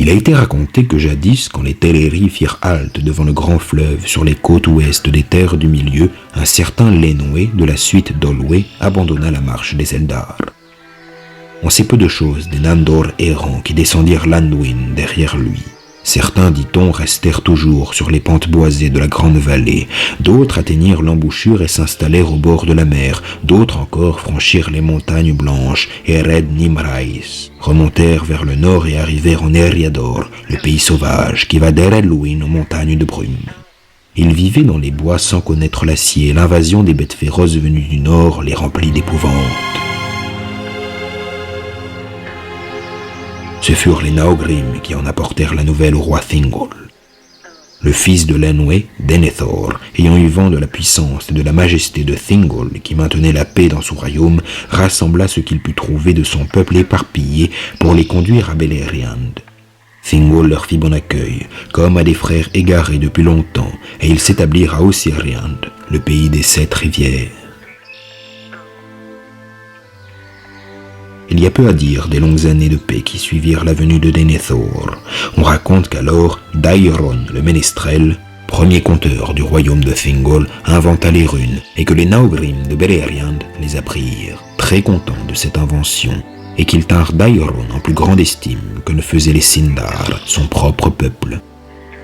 Il a été raconté que jadis, quand les Teleri firent halte devant le grand fleuve sur les côtes ouest des terres du milieu, un certain Lenwë de la suite d'Olwë abandonna la marche des Eldar. On sait peu de choses des Nandor errants qui descendirent l'Anduin derrière lui. Certains, dit-on, restèrent toujours sur les pentes boisées de la grande vallée, d'autres atteignirent l'embouchure et s'installèrent au bord de la mer, d'autres encore franchirent les montagnes blanches et Red Nimrais, remontèrent vers le nord et arrivèrent en Eriador, le pays sauvage qui va d'Eredluin aux montagnes de brume. Ils vivaient dans les bois sans connaître l'acier et l'invasion des bêtes féroces venues du nord les remplit d'épouvante. Ce furent les Naogrim qui en apportèrent la nouvelle au roi Thingol. Le fils de Lenwë, Denethor, ayant eu vent de la puissance et de la majesté de Thingol, qui maintenait la paix dans son royaume, rassembla ce qu'il put trouver de son peuple éparpillé pour les conduire à Beleriand. Thingol leur fit bon accueil, comme à des frères égarés depuis longtemps, et ils s'établirent à Osiriand, le pays des 7 rivières. Il y a peu à dire des longues années de paix qui suivirent la venue de Denethor. On raconte qu'alors Daeron, le ménestrel, premier conteur du royaume de Thingol, inventa les runes et que les Naogrim de Beleriand les apprirent, très contents de cette invention, et qu'ils tinrent Daeron en plus grande estime que ne faisaient les Sindar, son propre peuple.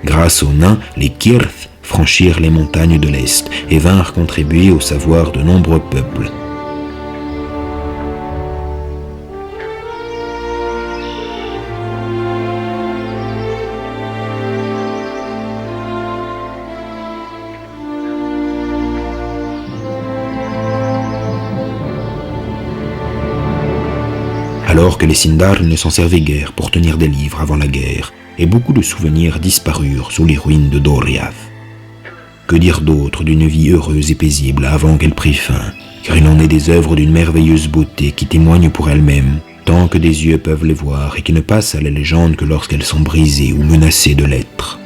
Grâce aux nains, les Kirth franchirent les montagnes de l'Est et vinrent contribuer au savoir de nombreux peuples. Alors que les Sindar ne s'en servaient guère pour tenir des livres avant la guerre, et beaucoup de souvenirs disparurent sous les ruines de Doriath. Que dire d'autre d'une vie heureuse et paisible avant qu'elle prît fin, car il en est des œuvres d'une merveilleuse beauté qui témoignent pour elles-mêmes, tant que des yeux peuvent les voir et qui ne passent à la légende que lorsqu'elles sont brisées ou menacées de l'être.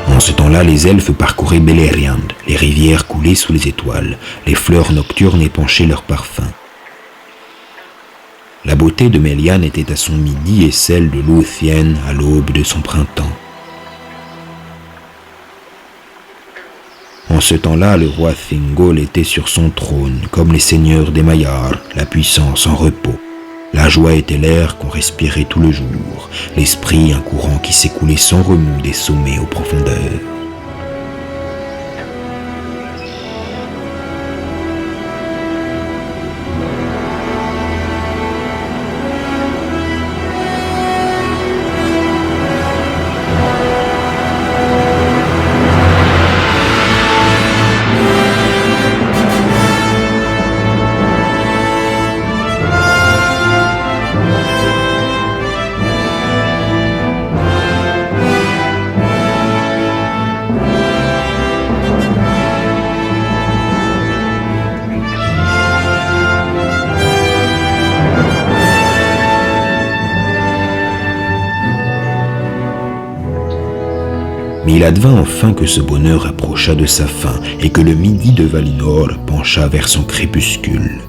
En ce temps-là, les elfes parcouraient Beleriand, les rivières coulaient sous les étoiles, les fleurs nocturnes épanchaient leurs parfums. La beauté de Melian était à son midi et celle de Lúthien à l'aube de son printemps. En ce temps-là, le roi Thingol était sur son trône, comme les seigneurs des Maiar, la puissance en repos. La joie était l'air qu'on respirait tout le jour, l'esprit un courant qui s'écoulait sans remous des sommets aux profondeurs. Mais il advint enfin que ce bonheur approcha de sa fin et que le midi de Valinor pencha vers son crépuscule.